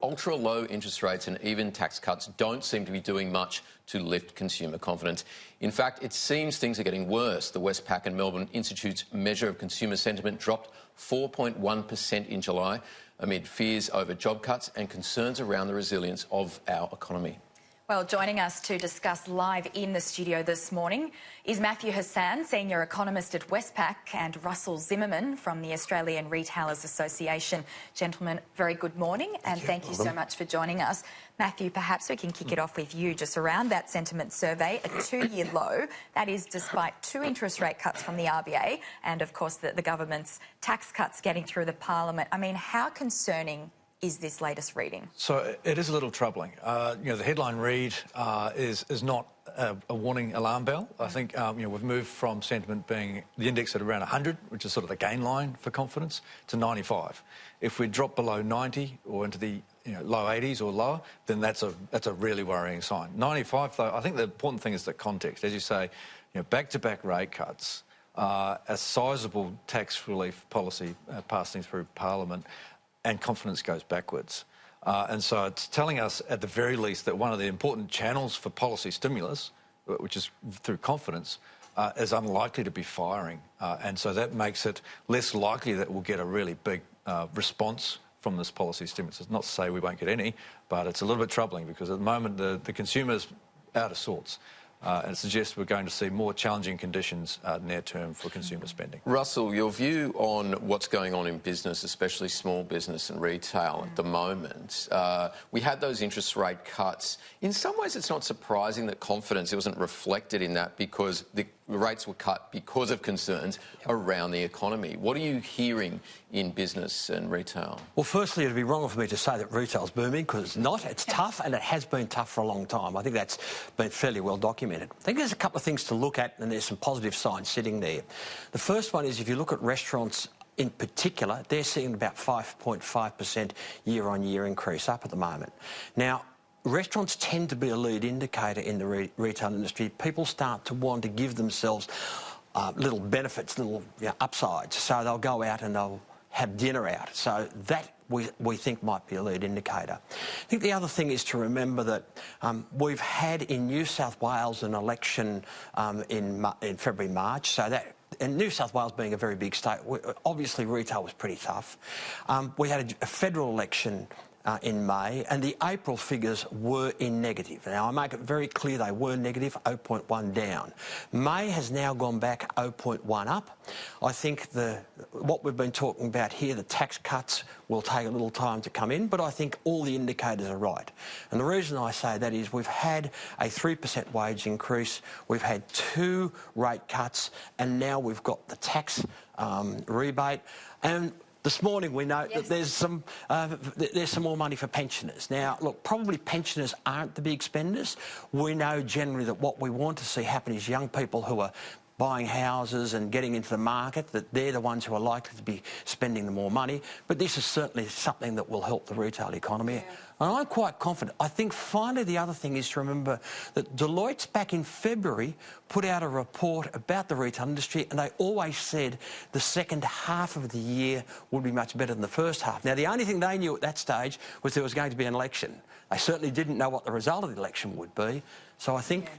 ultra-low interest rates and even tax cuts don't seem to be doing much to lift consumer confidence. In fact, it seems things are getting worse. The Westpac and Melbourne Institute's measure of consumer sentiment dropped 4.1% in July amid fears over job cuts and concerns around the resilience of our economy. Well, joining us to discuss live in the studio this morning is Matthew Hassan, Senior Economist at Westpac, and Russell Zimmerman from the Australian Retailers Association. Gentlemen, very good morning and thank you so much for joining us. Matthew, perhaps we can kick it off with you just around that sentiment survey, a two-year low. That is despite two interest rate cuts from the RBA and, of course, the government's tax cuts getting through the parliament. I mean, how concerning is this latest reading? So it is a little troubling. The headline read is not a warning alarm bell. I think we've moved from sentiment being the index at around 100, which is sort of the gain line for confidence, to 95. If we drop below 90 or into the low 80s or lower, then that's a really worrying sign. 95, though, I think the important thing is the context. As you say, back-to-back rate cuts, a sizable tax relief policy passing through Parliament, and confidence goes backwards. And so it's telling us, at the very least, that one of the important channels for policy stimulus, which is through confidence, is unlikely to be firing. And so that makes it less likely that we'll get a really big response from this policy stimulus. It's not to say we won't get any, but it's a little bit troubling because at the moment the consumer's out of sorts. And it suggests we're going to see more challenging conditions near term for consumer spending. Russell, your view on what's going on in business, especially small business and retail at the moment. We had those interest rate cuts. In some ways, it's not surprising that confidence wasn't reflected in that because the rates were cut because of concerns around the economy. What are you hearing in business and retail? Well, firstly, it'd be wrong for me to say that retail's booming because it's not. It's tough, and it has been tough for a long time. I think that's been fairly well documented. I think there's a couple of things to look at, and there's some positive signs sitting there. The first one is if you look at restaurants in particular, they're seeing about 5.5% year-on-year increase up at the moment. Now, restaurants tend to be a lead indicator in the retail industry. People start to want to give themselves little benefits, little upsides. So they'll go out and they'll have dinner out. So that we think might be a lead indicator. I think the other thing is to remember that we've had in New South Wales an election in February, March. So that, and New South Wales being a very big state, obviously retail was pretty tough. We had a federal election in May, and the April figures were in negative. Now, I make it very clear they were negative, 0.1 down. May has now gone back 0.1 up. I think what we've been talking about here, the tax cuts, will take a little time to come in, but I think all the indicators are right. And the reason I say that is we've had a 3% wage increase, we've had 2 rate cuts, and now we've got the tax rebate. And this morning we know that there's some more money for pensioners. Now, look, probably pensioners aren't the big spenders. We know generally that what we want to see happen is young people who are buying houses and getting into the market, that they're the ones who are likely to be spending the more money. But this is certainly something that will help the retail economy. Yeah. And I'm quite confident. I think finally the other thing is to remember that Deloitte's back in February put out a report about the retail industry, and they always said the second half of the year would be much better than the first half. Now, the only thing they knew at that stage was there was going to be an election. They certainly didn't know what the result of the election would be. So I think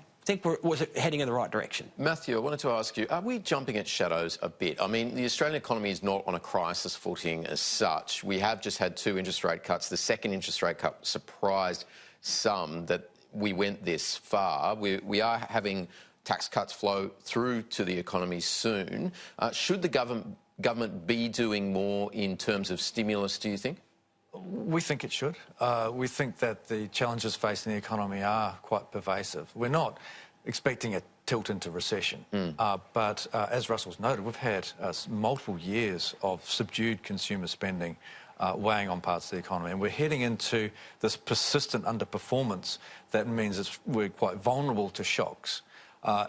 we're heading in the right direction. Matthew, I wanted to ask you, are we jumping at shadows a bit? I mean, the Australian economy is not on a crisis footing as such. We have just had 2 interest rate cuts. The second interest rate cut surprised some that we went this far. We are having tax cuts flow through to the economy soon. Should the government be doing more in terms of stimulus, do you think? We think it should. We think that the challenges facing the economy are quite pervasive. We're not expecting a tilt into recession, but as Russell's noted, we've had multiple years of subdued consumer spending weighing on parts of the economy, and we're heading into this persistent underperformance that means we're quite vulnerable to shocks.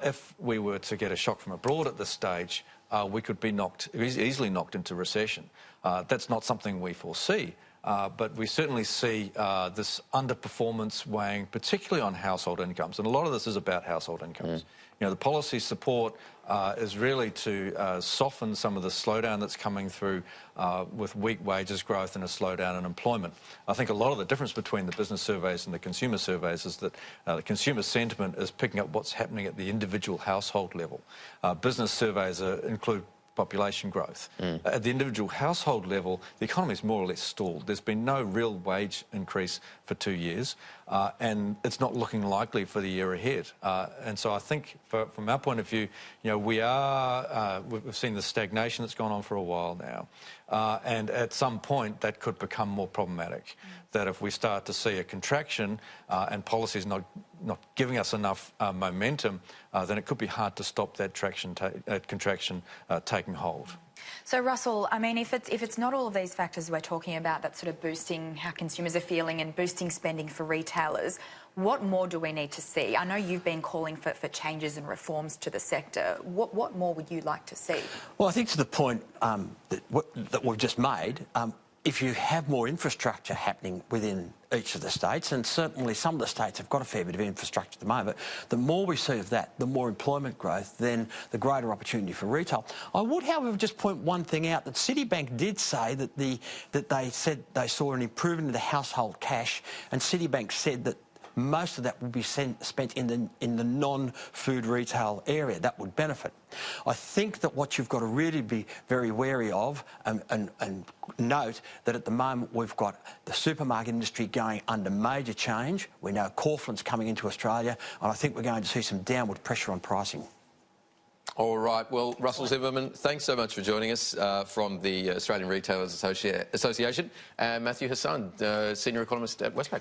If we were to get a shock from abroad at this stage, we could be easily knocked into recession. That's not something we foresee. but we certainly see this underperformance weighing particularly on household incomes, and a lot of this is about household incomes. You know, the policy support is really to soften some of the slowdown that's coming through with weak wages growth and a slowdown in employment. I think a lot of the difference between the business surveys and the consumer surveys is that the consumer sentiment is picking up what's happening at the individual household level. Business surveys include population growth. At the individual household level, the economy is more or less stalled. There's been no real wage increase for 2 years, and it's not looking likely for the year ahead. And so I think, from our point of view, you know, we've seen the stagnation that's gone on for a while now, and at some point that could become more problematic. That if we start to see a contraction and policies not giving us enough momentum, then it could be hard to stop that contraction taking hold. So, Russell, I mean, if it's not all of these factors we're talking about that's sort of boosting how consumers are feeling and boosting spending for retailers, what more do we need to see? I know you've been calling for changes and reforms to the sector. What more would you like to see? Well, I think to the point that we've just made, if you have more infrastructure happening within each of the states, and certainly some of the states have got a fair bit of infrastructure at the moment, the more we see of that, the more employment growth, then the greater opportunity for retail. I would, however, just point one thing out, that Citibank did say that they said they saw an improvement in the household cash, and Citibank said that most of that will be spent in the non-food retail area. That would benefit. I think that what you've got to really be very wary of, and note that at the moment we've got the supermarket industry going under major change. We know Kaufland's coming into Australia, and I think we're going to see some downward pressure on pricing. All right. Well, Russell Zimmerman, thanks so much for joining us from the Australian Retailers Association, and Matthew Hassan, Senior Economist at Westpac.